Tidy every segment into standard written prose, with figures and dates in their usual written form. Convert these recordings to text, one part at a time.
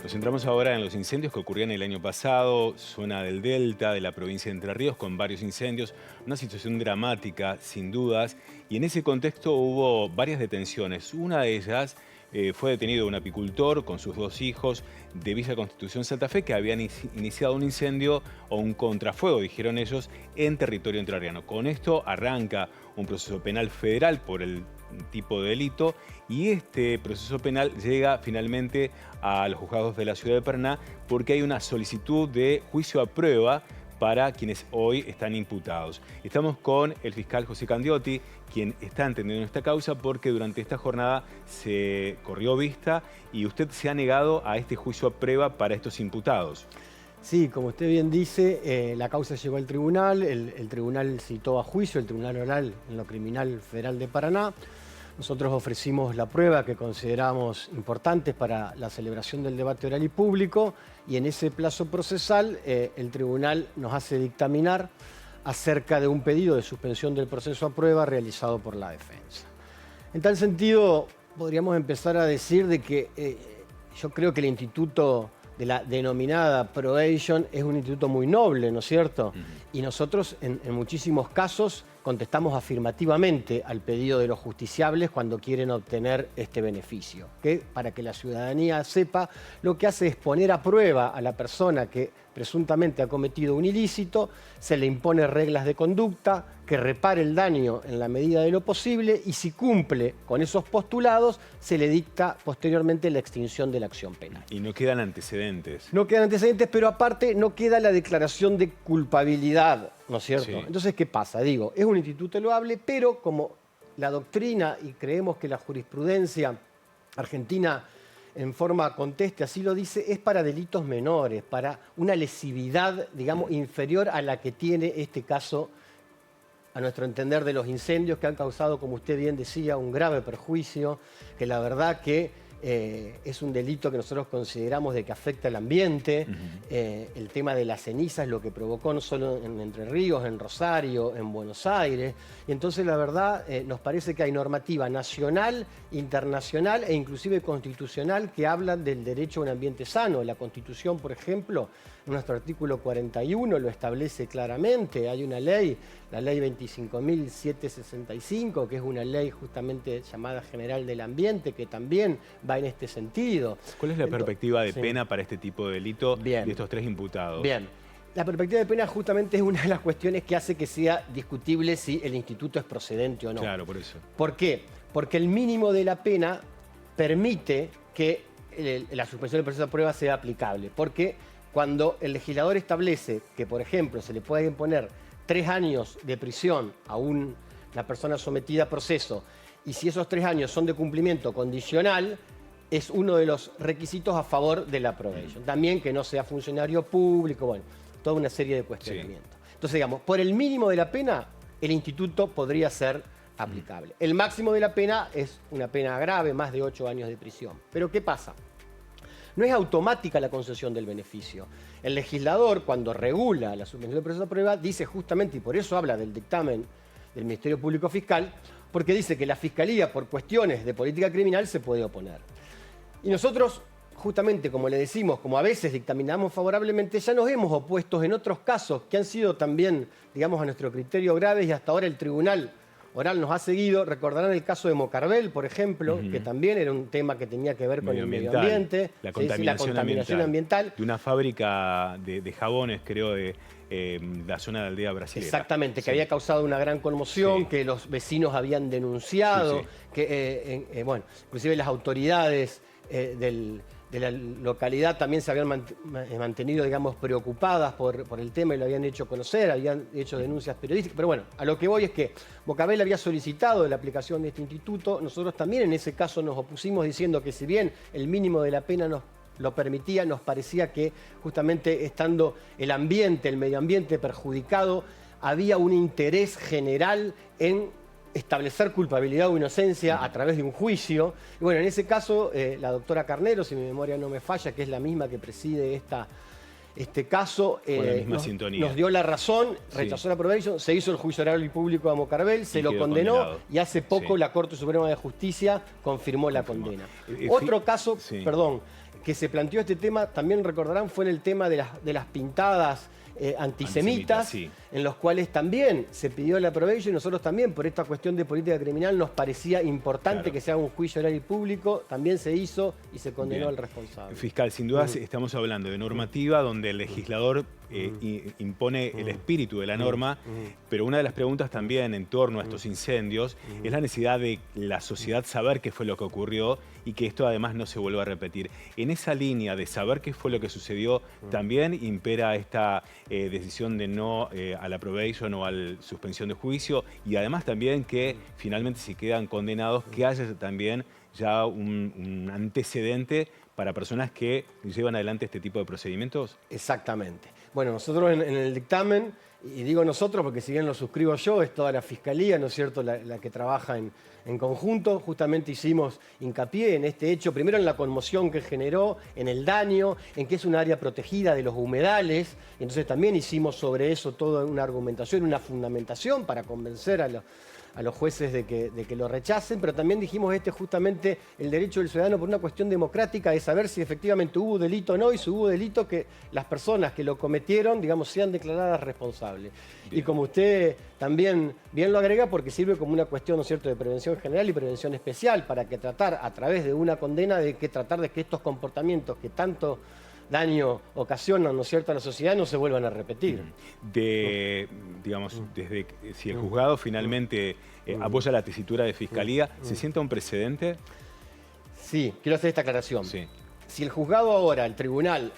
Nos centramos ahora en los incendios que ocurrían el año pasado, zona del Delta, de la provincia de Entre Ríos, con varios incendios, una situación dramática, sin dudas, y en ese contexto hubo varias detenciones. Una de ellas fue detenido un apicultor con sus 2 hijos de Villa Constitución Santa Fe que habían iniciado un incendio o un contrafuego, dijeron ellos, en territorio entrerriano. Con esto arranca un proceso penal federal por el tipo de delito y este proceso penal llega finalmente a los juzgados de la ciudad de Paraná porque hay una solicitud de juicio a prueba para quienes hoy están imputados. Estamos con el fiscal José Candiotti, quien está entendiendo esta causa porque durante esta jornada se corrió vista y usted se ha negado a este juicio a prueba para estos imputados. Sí, como usted bien dice, la causa llegó al tribunal, el tribunal citó a juicio, el Tribunal Oral en lo Criminal Federal de Paraná. Nosotros ofrecimos la prueba que consideramos importante para la celebración del debate oral y público y en ese plazo procesal el tribunal nos hace dictaminar acerca de un pedido de suspensión del proceso a prueba realizado por la defensa. En tal sentido, podríamos empezar a decir de que yo creo que el instituto de la denominada probation es un instituto muy noble, ¿no es cierto? Y nosotros en muchísimos casos contestamos afirmativamente al pedido de los justiciables cuando quieren obtener este beneficio, que para que la ciudadanía sepa, lo que hace es poner a prueba a la persona que presuntamente ha cometido un ilícito, se le impone reglas de conducta, que repare el daño en la medida de lo posible y si cumple con esos postulados, se le dicta posteriormente la extinción de la acción penal. Y no quedan antecedentes. No quedan antecedentes, pero aparte no queda la declaración de culpabilidad, ¿no es cierto? Sí. Entonces, ¿qué pasa? Digo, es un instituto loable, pero como la doctrina y creemos que la jurisprudencia argentina en forma conteste, así lo dice, es para delitos menores, para una lesividad, digamos, inferior a la que tiene este caso, a nuestro entender, de los incendios que han causado, como usted bien decía, un grave perjuicio, que la verdad que es un delito que nosotros consideramos de que afecta al ambiente. El tema de las cenizas, lo que provocó no solo en Entre Ríos, en Rosario, en Buenos Aires. Y entonces la verdad nos parece que hay normativa nacional, internacional e inclusive constitucional que hablan del derecho a un ambiente sano. La Constitución, por ejemplo, en nuestro artículo 41 lo establece claramente. Hay una ley, la ley 25.765, que es una ley justamente llamada General del Ambiente, que también va en este sentido. ¿Cuál es la perspectiva de pena para este tipo de delito de estos 3 imputados? Bien. La perspectiva de pena justamente es una de las cuestiones que hace que sea discutible si el instituto es procedente o no. Claro, por eso. ¿Por qué? Porque el mínimo de la pena permite que la suspensión del proceso de prueba sea aplicable. Porque cuando el legislador establece que, por ejemplo, se le puede imponer 3 años de prisión a una persona sometida a proceso y si esos 3 años son de cumplimiento condicional, es uno de los requisitos a favor de la probation. También que no sea funcionario público, bueno, toda una serie de cuestionamientos. Sí. Entonces, digamos, por el mínimo de la pena, el instituto podría ser aplicable. El máximo de la pena es una pena grave, más de 8 años de prisión. Pero ¿qué pasa? No es automática la concesión del beneficio. El legislador, cuando regula la suspensión del proceso de prueba, dice justamente, y por eso habla del dictamen del Ministerio Público Fiscal, porque dice que la Fiscalía, por cuestiones de política criminal, se puede oponer. Y nosotros, justamente como le decimos, como a veces dictaminamos favorablemente, ya nos hemos opuesto en otros casos que han sido también, digamos, a nuestro criterio graves y hasta ahora el Tribunal Oral nos ha seguido. Recordarán el caso de Mocarvel, por ejemplo, que también era un tema que tenía que ver con el medio ambiente. La contaminación ambiental. De una fábrica de jabones, creo, de la zona de Aldea Brasilera. Exactamente, que había causado una gran conmoción, que los vecinos habían denunciado, que, bueno, inclusive las autoridades de la localidad también se habían mantenido, digamos, preocupadas por el tema y lo habían hecho conocer, habían hecho denuncias periodísticas. Pero bueno, a lo que voy es que Mocarvel había solicitado la aplicación de este instituto. Nosotros también en ese caso nos opusimos diciendo que si bien el mínimo de la pena nos lo permitía, nos parecía que justamente estando el ambiente, el medio ambiente perjudicado, había un interés general en establecer culpabilidad o inocencia a través de un juicio. Y bueno, en ese caso, la doctora Carnero, si mi memoria no me falla, que es la misma que preside este caso, nos dio la razón, rechazó la probation, se hizo el juicio oral y público a Mocarvel, se lo condenó y hace poco la Corte Suprema de Justicia confirmó la condena. Otro caso, perdón, que se planteó este tema, también recordarán, fue en el tema de las pintadas antisemitas, sí. En los cuales también se pidió la probation y nosotros también, por esta cuestión de política criminal, nos parecía importante que se haga un juicio oral y público, también se hizo y se condenó al responsable. Fiscal, sin duda estamos hablando de normativa donde el legislador impone el espíritu de la norma, pero una de las preguntas también en torno a estos incendios es la necesidad de la sociedad saber qué fue lo que ocurrió y que esto además no se vuelva a repetir. En esa línea de saber qué fue lo que sucedió, también impera esta decisión de no a la probation o a la suspensión de juicio, y además también que finalmente si quedan condenados, que haya también ya un antecedente para personas que llevan adelante este tipo de procedimientos. Exactamente. Bueno, nosotros en el dictamen, y digo nosotros porque si bien lo suscribo yo, es toda la Fiscalía, ¿no es cierto?, la que trabaja en conjunto, justamente hicimos hincapié en este hecho, primero en la conmoción que generó, en el daño, en que es un área protegida de los humedales, entonces también hicimos sobre eso toda una argumentación, una fundamentación para convencer a los jueces de que lo rechacen, pero también dijimos justamente el derecho del ciudadano por una cuestión democrática de saber si efectivamente hubo delito o no, y si hubo delito que las personas que lo cometieron, digamos, sean declaradas responsables. Bien. Y como usted también bien lo agrega, porque sirve como una cuestión, ¿no es cierto?, de prevención general y prevención especial, para que tratar a través de una condena tratar de que estos comportamientos que tanto daño ocasionan, ¿no es cierto?, a la sociedad no se vuelvan a repetir. Digamos, desde si el juzgado finalmente apoya la tesitura de Fiscalía, ¿se sienta un precedente? Sí, quiero hacer esta aclaración. Sí. Si el juzgado ahora, el tribunal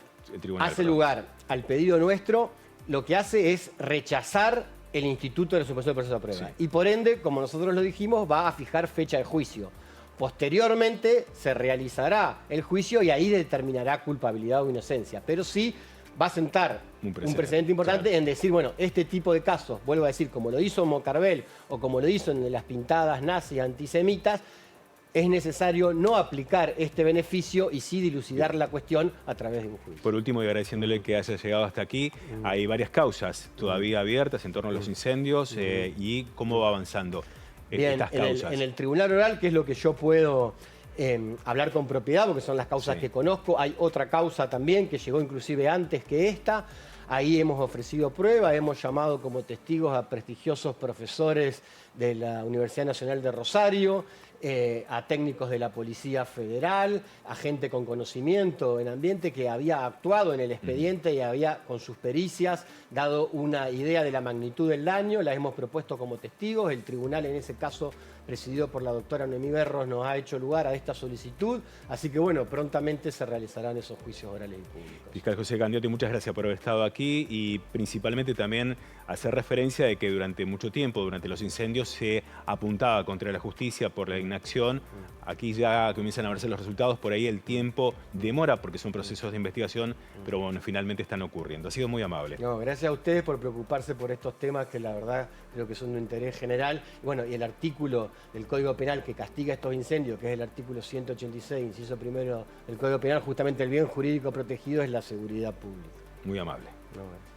hace lugar al pedido nuestro, lo que hace es rechazar el instituto de la suspensión del proceso de prueba. Sí. Y por ende, como nosotros lo dijimos, va a fijar fecha de juicio. Posteriormente se realizará el juicio y ahí determinará culpabilidad o inocencia. Pero sí va a sentar un precedente importante, claro, en decir, bueno, este tipo de casos, vuelvo a decir, como lo hizo Mocarvel o como lo hizo en las pintadas nazis antisemitas, es necesario no aplicar este beneficio y sí dilucidar la cuestión a través de un juicio. Por último, y agradeciéndole que haya llegado hasta aquí, hay varias causas todavía abiertas en torno a los incendios y cómo va avanzando. Bien, en el tribunal oral, que es lo que yo puedo hablar con propiedad, porque son las causas que conozco, hay otra causa también que llegó inclusive antes que esta. Ahí hemos ofrecido prueba, hemos llamado como testigos a prestigiosos profesores de la Universidad Nacional de Rosario, a técnicos de la Policía Federal, a gente con conocimiento en ambiente que había actuado en el expediente y había, con sus pericias, dado una idea de la magnitud del daño. La hemos propuesto como testigos. El tribunal, en ese caso, presidido por la doctora Noemí Berros, nos ha hecho lugar a esta solicitud. Así que, bueno, prontamente se realizarán esos juicios orales y públicos. Fiscal José Candioti, muchas gracias por haber estado aquí y principalmente también hacer referencia de que durante mucho tiempo, durante los incendios, se apuntaba contra la justicia por la inacción. Aquí ya comienzan a verse los resultados, por ahí el tiempo demora porque son procesos de investigación, pero bueno, finalmente están ocurriendo. Ha sido muy amable. No, gracias a ustedes por preocuparse por estos temas que la verdad creo que son de interés general. Bueno, y el artículo del Código Penal que castiga estos incendios, que es el artículo 186, inciso primero del Código Penal, justamente el bien jurídico protegido es la seguridad pública. Muy amable. No, bueno.